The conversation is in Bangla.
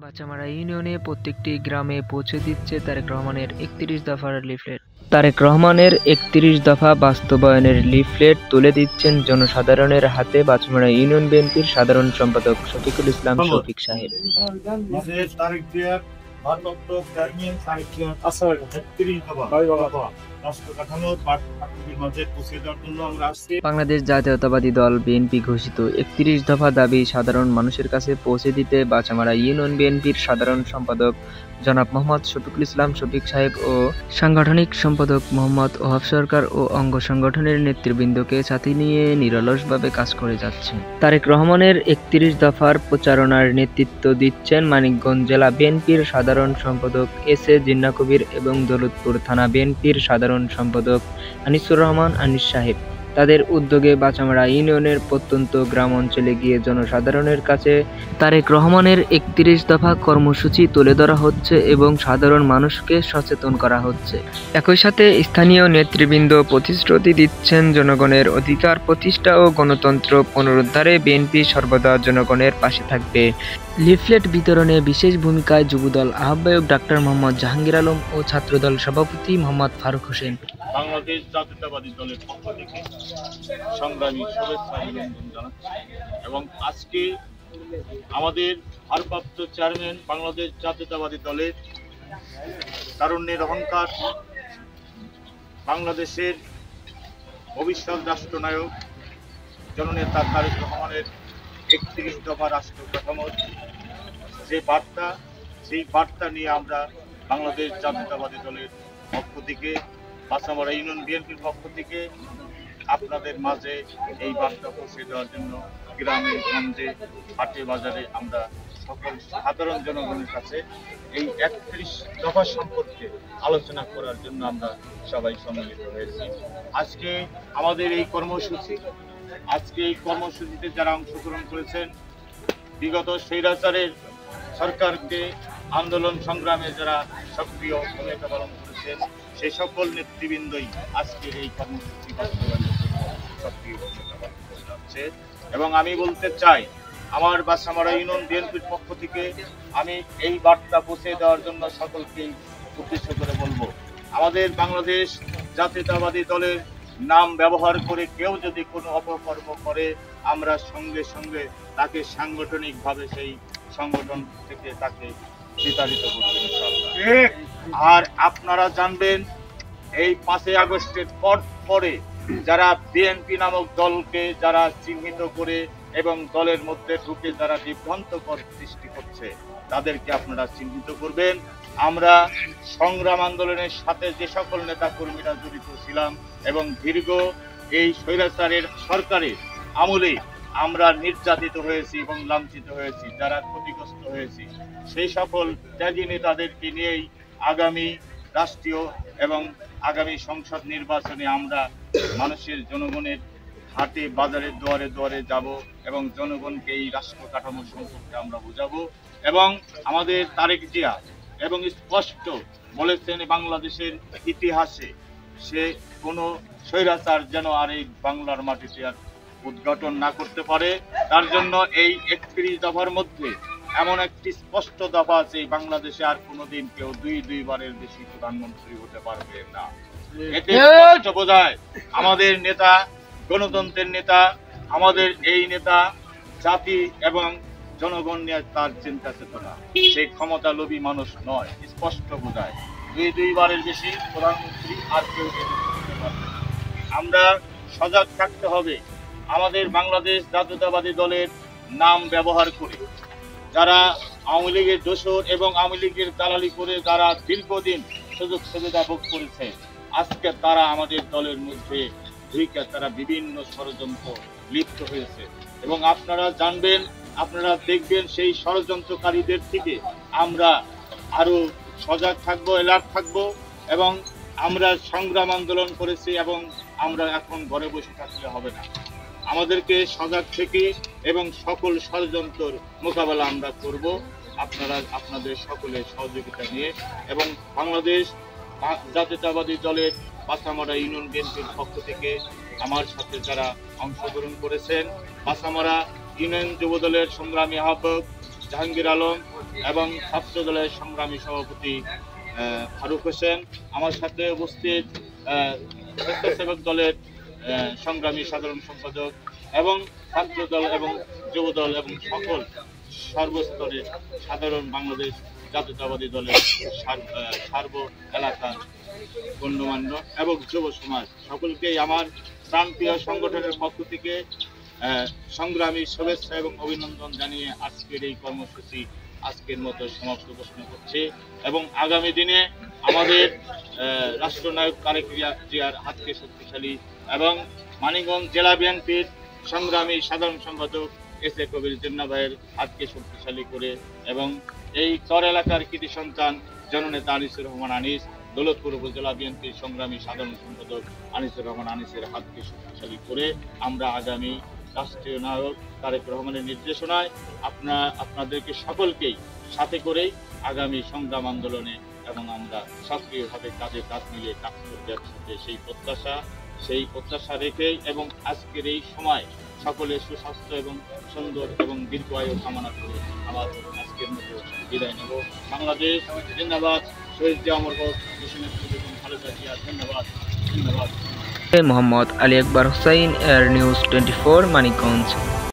বাচামারা ইউনিয়নে প্রত্যেকটি গ্রামে পৌঁছে দিচ্ছে তারেক রহমানের ৩১ দফার লিফলেট। তারেক রহমানের ৩১ দফা বাস্তবায়নের লিফলেট তুলে দিচ্ছেন জনসাধারণের হাতে বাচামারা ইউনিয়ন বিএনপির সাধারণ সম্পাদক শফিকুল ইসলাম শফিক সাহেব। বাংলাদেশ জাতীয়তাবাদী দল বিএনপি ঘোষিত ৩১ দফা দাবি সাধারণ মানুষের কাছে পৌঁছে দিতে বাচামারা ইউনিয়ন বিএনপির সাধারণ সম্পাদক জনাব মোহাম্মদ শফিকুল ইসলাম শফিক সাহেব ও সাংগঠনিক সম্পাদক মোহাম্মদ ওহাব সরকার ও অঙ্গ সংগঠনের নেতৃবৃন্দকে সাথে নিয়ে নিরলসভাবে কাজ করে যাচ্ছে। তারেক রহমানের ৩১ দফার প্রচারণার নেতৃত্ব দিচ্ছেন মানিকগঞ্জ জেলা বিএনপির সাধারণ সম্পাদক এস.এ. জিন্নাহ কবির এবং দৌলতপুর থানা বিএনপির সাধারণ সম্পাদক আনিসুর রহমান আনিস সাহেব। তাদের উদ্যোগে বাচামারা ইউনিয়নের প্রত্যন্ত গ্রাম অঞ্চলে গিয়ে জনসাধারণের কাছে তারেক রহমানের ৩১ দফা কর্মসূচি তুলে ধরা হচ্ছে এবং সাধারণ মানুষকে সচেতন করা হচ্ছে। একই সাথে স্থানীয় নেতৃবৃন্দ প্রতিশ্রুতি দিচ্ছেন জনগণের অধিকার প্রতিষ্ঠা ও গণতন্ত্র পুনরুদ্ধারে বিএনপি সর্বদা জনগণের পাশে থাকবে। লিফলেট বিতরণে বিশেষ ভূমিকায় যুবদল আহ্বায়ক ডাক্তার মোহাম্মদ জাহাঙ্গীর আলম ও ছাত্রদল সভাপতি মোহাম্মদ ফারুক হোসেন। বাংলাদেশ জাতীয়তাবাদী দলের পক্ষ থেকে সংগ্রামী শুভেচ্ছা অভিনন্দন জানাচ্ছি এবং আজকে আমাদের ভারপ্রাপ্ত চেয়ারম্যান বাংলাদেশ জাতীয়তাবাদী দলের তারুণ্যের অহংকার, বাংলাদেশের ভবিষ্যৎ রাষ্ট্রনায়ক জননেতা তারেক রহমানের ৩১ দফা রাষ্ট্র কাঠামোর যে বার্তা, সেই বার্তা নিয়ে আমরা বাংলাদেশ জাতীয়তাবাদী দলের পক্ষ থেকে বাচামারা ইউনিয়ন বিএনপির পক্ষ থেকে আপনাদের মাঝে এই বার্তা পৌঁছে দেওয়ার জন্য গ্রামে গঞ্জে হাটে বাজারে আমরা সকল সাধারণ জনগণের কাছে এই ৩১ দফা সম্পর্কে আলোচনা করার জন্য আমরা সবাই সম্মিলিত হয়েছি। আজকে আমাদের এই কর্মসূচিতে যারা অংশগ্রহণ করেছেন, বিগত স্বৈরাচারের সরকারকে আন্দোলন সংগ্রামে যারা সক্রিয় ভূমিকা পালন করেছেন, সেই সকল নেতৃবৃন্দই আজকে এই কর্মসূচি বাস্তবায়নের জন্য সক্রিয় ভূমিকা পালন করে যাচ্ছে। এবং আমি বলতে চাই, আমার বাচামারা ইউনিয়ন বিএনপির পক্ষ থেকে আমি এই বার্তা পৌঁছে দেওয়ার জন্য সকলকেই উদ্দেশ্য করে বলবো, আমাদের বাংলাদেশ জাতীয়তাবাদী দলের নাম ব্যবহার করে কেউ যদি কোনো অপকর্ম করে, আমরা সঙ্গে সঙ্গে তাকে সাংগঠনিকভাবে সেই সংগঠন থেকে তাকে বিতাড়িত করবো ইনশাআল্লাহ। আর আপনারা জানবেন, এই ৫ই আগস্টের পরে যারা বিএনপি নামক দলকে যারা চিহ্নিত করে এবং দলের মধ্যে ঢুকে যারা বিভ্রান্তকর সৃষ্টি করছে, তাদেরকে আপনারা চিহ্নিত করবেন। আমরা সংগ্রাম আন্দোলনের সাথে যে সকল নেতা কর্মীরা জড়িত ছিলাম এবং দীর্ঘ এই স্বৈরাচারের সরকারের আমলে আমরা নির্যাতিত হয়েছি এবং লাঞ্ছিত হয়েছি, যারা ক্ষতিগ্রস্ত হয়েছি, সেই সকল ত্যাগী নেতাদেরকে নিয়েই আগামী রাষ্ট্রীয় এবং আগামী সংসদ নির্বাচনে আমরা মানুষের জনগণের হাটে বাজারে দুয়ারে দুয়ারে যাব এবং জনগণকে এই রাষ্ট্র কাঠামো সম্পর্কে আমরা বোঝাবো। এবং আমাদের তারেক জিয়া এবং স্পষ্ট বলেছেন, বাংলাদেশের ইতিহাসে সে কোনো স্বৈরাচার যেন আর এই বাংলার মাটিতে আর উদ্ঘাটন না করতে পারে, তার জন্য এই ৩১ দফার মধ্যে এমন একটি স্পষ্ট দফা আছে, বাংলাদেশে আর কোনোদিন কেউ দুইবারের বেশি প্রধানমন্ত্রী হতে পারবে না। এতে স্পষ্ট বোঝায় আমাদের নেতা গণতন্ত্রের নেতা, আমাদের এই নেতা জাতি এবং জনগণ নিয়ে তার চিন্তা চেতনা, সেই ক্ষমতা লোভী মানুষ নয়। স্পষ্ট বোঝায় দুইবারের বেশি প্রধানমন্ত্রী আর কেউ হতে পারবে না। আমরা সজাগ থাকতে হবে। আমাদের বাংলাদেশ জাতীয়তাবাদী দলের নাম ব্যবহার করে যারা আওয়ামী লীগের দোসর এবং আওয়ামী লীগের দালালি করে যারা দীর্ঘদিন সুযোগ সুবিধা ভোগ করেছে, আজকে তারা আমাদের দলের মধ্যে ঢুকে তারা বিভিন্ন ষড়যন্ত্র লিপ্ত হয়েছে। এবং আপনারা জানবেন, আপনারা দেখবেন, সেই ষড়যন্ত্রকারীদের থেকে আমরা আরো সজাগ থাকবো, অ্যালার্ট থাকবো। এবং আমরা সংগ্রাম আন্দোলন করেছি এবং আমরা এখন ঘরে বসে থাকলে হবে না, আমাদেরকে সজাগ থেকে এবং সকল ষড়যন্ত্রের মোকাবেলা আমরা করব, আপনারা আপনাদের সকলের সহযোগিতা নিয়ে। এবং বাংলাদেশ জাতীয়তাবাদী দলের বাচামারা ইউনিয়ন বিএনপির পক্ষ থেকে আমার সাথে যারা অংশগ্রহণ করেছেন, বাচামারা ইউনিয়ন যুবদলের সংগ্রামী আহ্বায়ক জাহাঙ্গীর আলম এবং ছাত্র দলের সংগ্রামী সভাপতি ফারুক হোসেন, আমার সাথে উপস্থিত স্বেচ্ছাসেবক দলের সংগ্রামী সাধারণ সম্পাদক এবং ছাত্র দল এবং যুব দল এবং সকল সর্বস্তরের সাধারণ বাংলাদেশ জাতীয়তাবাদী দলের সার্ব এলাকার গণ্যমান্য এবং যুব সমাজ সকলকেই আমার প্রান্তীয় সংগঠনের পক্ষ থেকে সংগ্রামী শুভেচ্ছা এবং অভিনন্দন জানিয়ে আজকের এই কর্মসূচি আজকের মতো সমাপ্ত ঘোষণা করছে এবং আগামী দিনে আমাদের রাষ্ট্রনায়ক তারেক জিয়ার হাতকে শক্তিশালী এবং মানিকগঞ্জ জেলা বিএনপির সংগ্রামী সাধারণ সম্পাদক এস এ কবির জিন্না ভাইয়ের হাতকে শক্তিশালী করে এবং এই চর এলাকার কৃতি সন্তান জননেতা আনিসুর রহমান আনিস, দৌলতপুর উপজেলা বিএনপির সংগ্রামী সাধারণ সম্পাদক আনিসুর রহমান আনিসের হাতকে শক্তিশালী করে আমরা আগামী রাষ্ট্রীয় নায়ক তারেক রহমানের নির্দেশনায় আপনাদেরকে সকলকেই সাথে করেই আগামী সংগ্রাম আন্দোলনে এবং আমরা সক্রিয়ভাবে কাজে কাজ মিলিয়ে কাজ করতে একসাথে সেই প্রত্যাশা রেখে এবং আজকের এই সময় সকলের সুস্বাস্থ্য এবং সুন্দর এবং দীর্ঘায়ু কামনা করে আমার আজকের মতো বিদায় নেব। বাংলাদেশ জিন্দাবাদ, শহীদ জিয়া অমর হোক, দেশনেত্রী বেগম খালেদা জিয়া ধন্যবাদ। Mohammad Ali Akbar Hussain, air news 24, Manikganj.